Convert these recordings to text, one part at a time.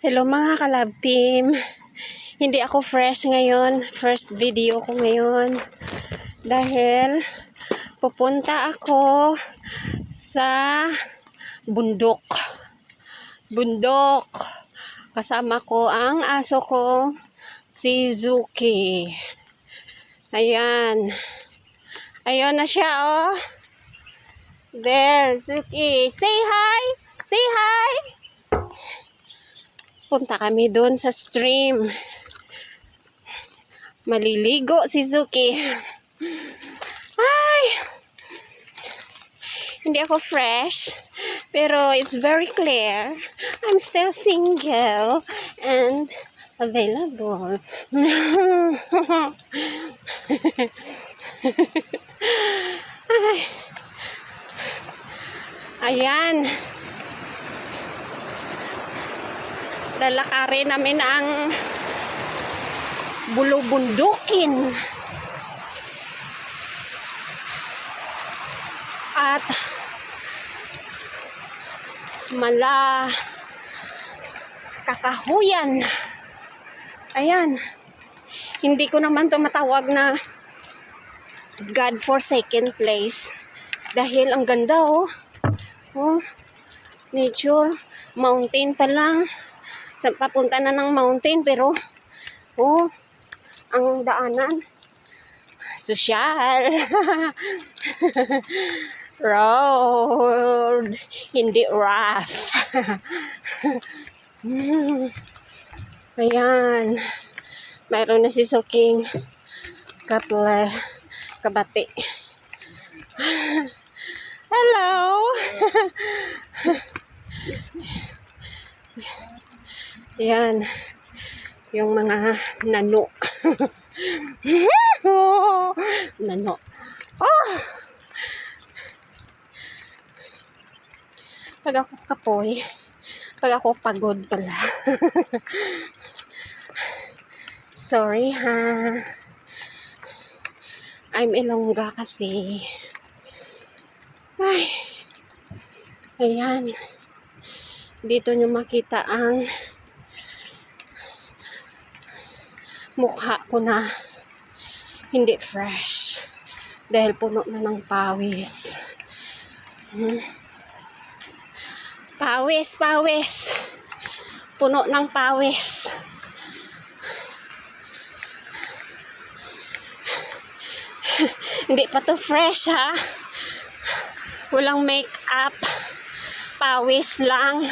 Hello mga kalab team. Hindi ako fresh ngayon. First video ko ngayon. Dahil pupunta ako sa bundok. Bundok. Kasama ko ang aso ko, si Zuki. Ayan. Ayun na siya, oh. There, Zuki. Say hi! Say hi! Punta kami doon sa stream. Maliligo si Zuki. Ay! Hindi ako fresh. Pero it's very clear. I'm still single and available. Ay. Ayan. Lalakarin namin ang bulubundukin. At kakahuyan. Ayan. Hindi ko naman to matawag na God forsaken place. Dahil ang ganda, oh. Oh, nature, mountain pa lang. Papunta na ng mountain, pero oh, ang daanan sosyal. Road, hindi rough. Ayan, mayroon na si Suking kabati. Hello. Yan. Yung mga nano. Nano. Oh! Pag ako kapoy, pag ako pagod pala. Sorry ha. I'm Ilongga kasi. Ay. Ayan. Dito nyo makita ang mukha ko na hindi fresh dahil puno na ng pawis. Pawis. Puno ng pawis. Hindi pa to fresh, ha. Walang make-up. Pawis lang.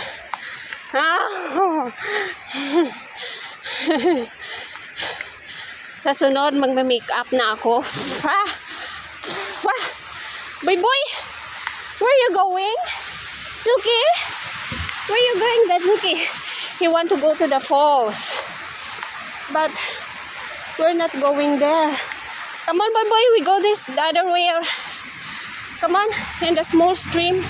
Sa sunod, magme-makeup na ako. Boy, where you going? Zuki? Where you going, that Zuki? He want to go to the falls. But we're not going there. Come on, boy, we go the other way. Come on, in the small stream.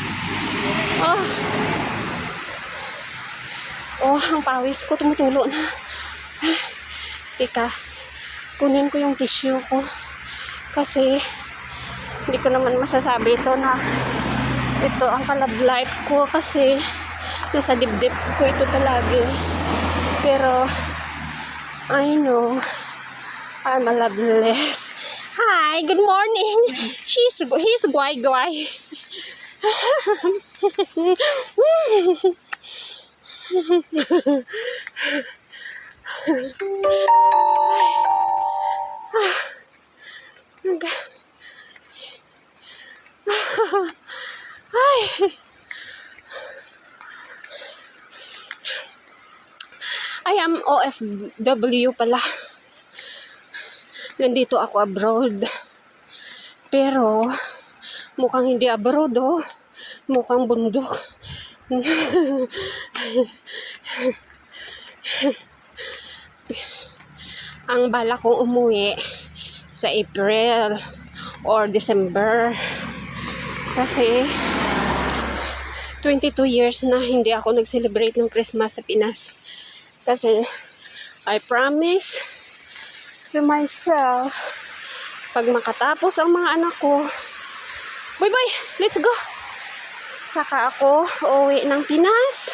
Oh, ang pawis ko tumutulo na. Teka, kunin ko yung tissue ko. Kasi, hindi ko naman masasabi ito na ito ang kalab life ko. Kasi, nasa dibdib ko ito palagi. Pero, I know, I'm a loveless. Hi, good morning. He's guay. I am OFW pala. Nandito ako abroad. Pero, mukhang hindi abroad, oh. Mukhang bundok. Ang bala kong umuwi sa April or December. Kasi, 22 years na hindi ako nag-celebrate ng Christmas sa Pinas. Kasi, I promise to myself, pag makatapos ang mga anak ko, boy, let's go. Saka ako uuwi ng Pinas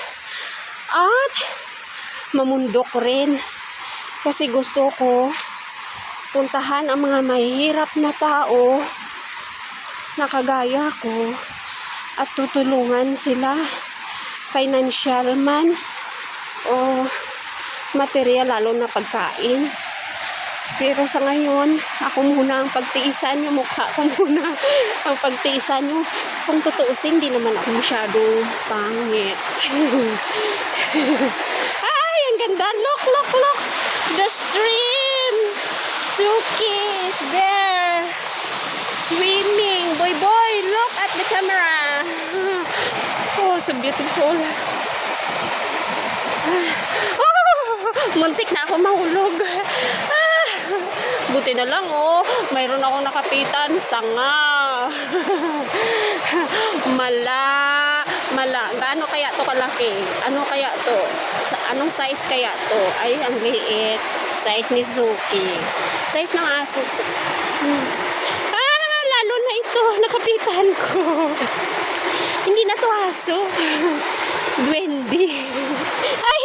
at mamundok rin. Kasi gusto ko puntahan ang mga mahihirap na tao na kagaya ko at tutulungan sila, financial man o material, lalo na pagkain. Pero sa ngayon, ako muna ang pagtiisan, yung mukha ko muna ang pagtiisan. Yung kung tutuusin, hindi naman ako masyadong pangit. Ay, ang ganda. Look, look, look. The stream. Suki is there. Swimming. Boy, boy, look at the camera. Oh, so beautiful. Muntik na ako mahulog. Buti na lang, oh. Mayroon akong nakapitan. Sanga. Mala. Gaano kaya to kalaki? Ano kaya to? Anong size kaya to? Ay, ang liit. Size ni Suki. Size ng aso ko. Lalo na ito. Nakapitan ko. Hindi na to aso. Duwende. Ay!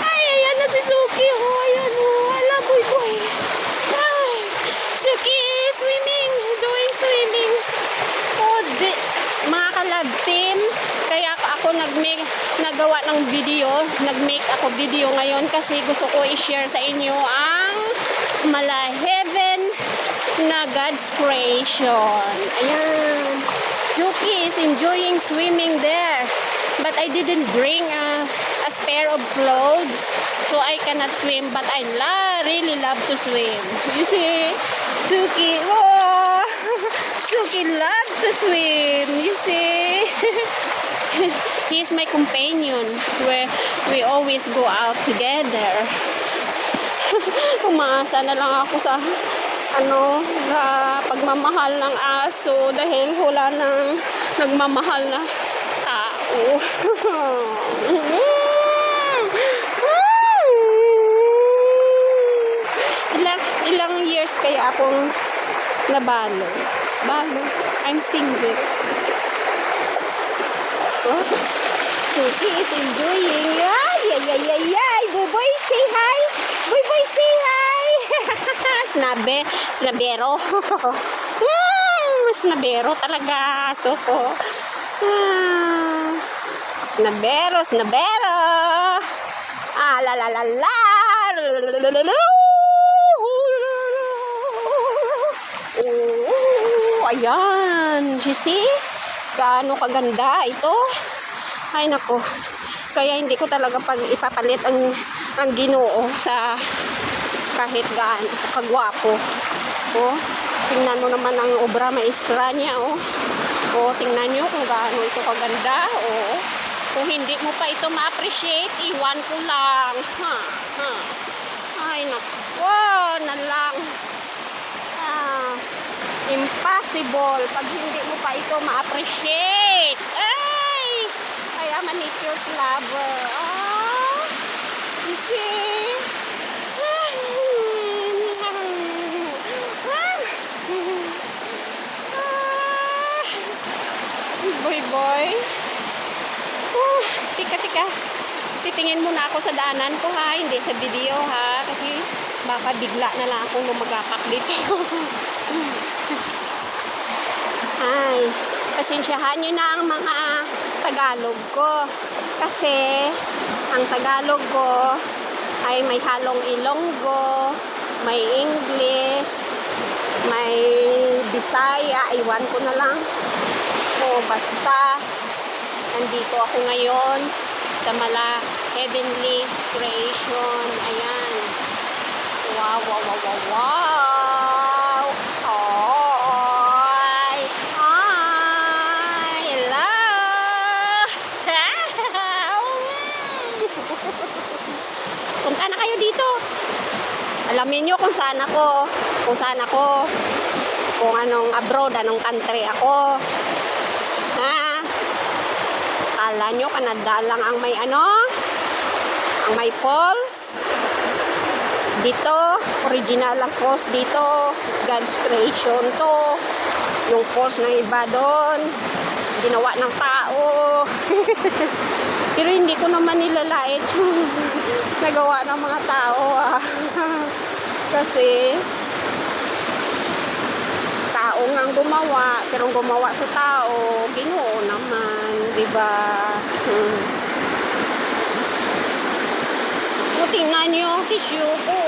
Ayan na si Suki. Oh, ayan. Oh, ala, boy, boy. Ay, Suki, swimming. Doing swimming. Oh, mga ka-love team. Kaya ako nagawa ng video. Nag-make ako video ngayon kasi gusto ko i-share sa inyo ang Mala Heaven na God's creation. Ayan. Suki is enjoying swimming there. But I didn't bring a pair of clothes, so I cannot swim. But I really love to swim. You see, Suki, oh, Suki loves to swim. You see, he is my companion. Where we always go out together. Umaasa na lang ako sa sa pagmamahal ng aso dahil wala nang nagmamahal na tao. Ilang years kaya akong nabalo. I'm single. Oh, Suki is enjoying. Yay! Boy, say hi. Boy, say hi. Snabero. Snabero talaga. Aso ko. Snabero. La. Oh, ayan. You see? Gaano kaganda ito. Ay, nako. Kaya hindi ko talaga ipapalit ang Ginoo sa kahit gaano kagwapo. Oh, tingnan mo naman ang obra maestra niya, oh. Oh, tingnan nyo kung gaano ito kaganda, oh. Kung hindi mo pa ito ma-appreciate, iwan ko lang. Ay, nako, na lang. Impossible pag hindi mo pa ito ma-appreciate. Ay, kaya manicures lover. Oh, you see? Boy. Tika. Titingin muna ako sa daanan ko, ha. Hindi sa video, ha. Kasi baka bigla na lang akong lumagakak dito. Ay, pasensyahan nyo na ang mga Tagalog ko. Kasi ang Tagalog ko ay may halong Ilonggo, may English, may Bisaya. Iwan ko na lang. O basta nandito ako ngayon sa Mala Heavenly Creation. Ayan. Wow. Hello. Punta na kayo dito. Alamin nyo kung saan ako. Kung anong abroad, anong country ako. Kala nyo Canada lang ang may ang may falls. Dito, original ang falls dito. God's creation to. Yung falls ng iba doon, ginawa ng tao. Pero hindi ko naman nilalait yung nagawa ng mga tao. Kasi tao nga gumawa, pero gumawa sa tao, Ginoo naman, di ba? Tingnan niyo, tissue ko,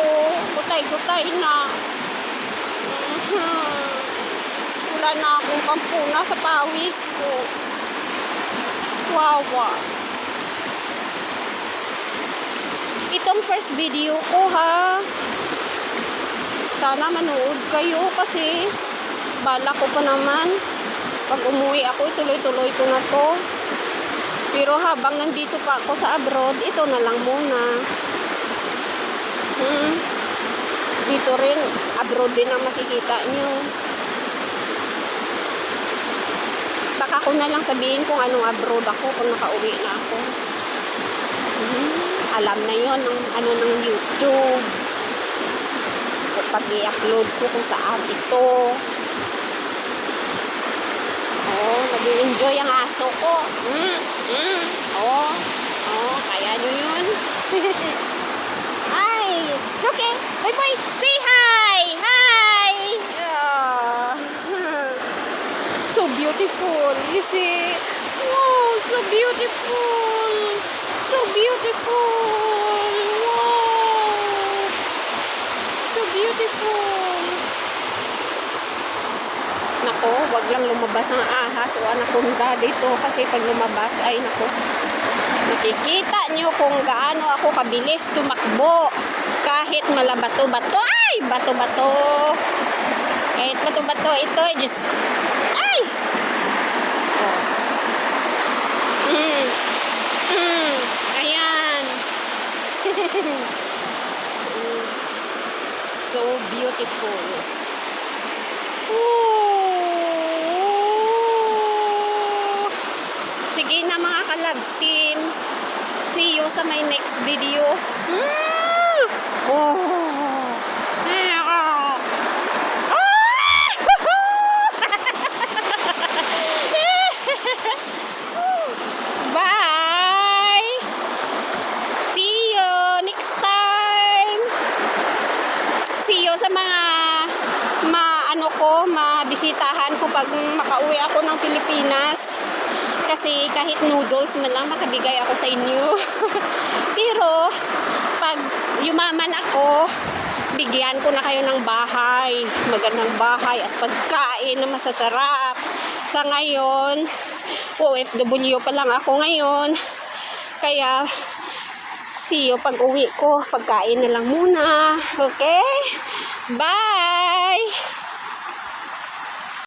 gutay-gutay na. Wala na akong pampuna sa pawis ko. Wawa. Itong first video ko, ha. Sana manood kayo kasi bala ko pa naman. Pag umuwi ako, tuloy-tuloy ko na to. Pero habang nandito pa ako sa abroad, ito na lang muna. Dito rin, abroad din ang makikita nyo. Saka ko na lang sabihin kung anong abroad ako, kung nakauwi na ako. Alam na yon ng ano ng YouTube. Pag i-upload ko kung saan ito. Oh, nag-enjoy ang aso ko. Kaya nyo yun. Ay, it's okay. Boy, boy, say hi. Hi. So beautiful. You see? Wow, so beautiful. So beautiful. Wow. So beautiful. Nako, wag lang lumabas ng ahas o anaconda dito kasi pag lumabas ay nako. Makikita nyo kung gaano ako kabilis tumakbo kahit malabato-bato. Ay! Bato-bato. Kahit bato-bato ito, just ay! Ayan. So beautiful. Sige na mga kalab team. See you sa my next video. Bye. See you next time. See you sa mga mabisitahan ko pag makauwi ako ng Pilipinas. Kasi kahit noodles man lang makabigay ako sa inyo. Pero pag yumaman ako, bigyan ko na kayo ng bahay, magandang bahay at pagkain na masasarap. Sa ngayon, OFW pa lang ako ngayon. Kaya see you pag uwi ko, pagkain na lang muna. Okay? Bye!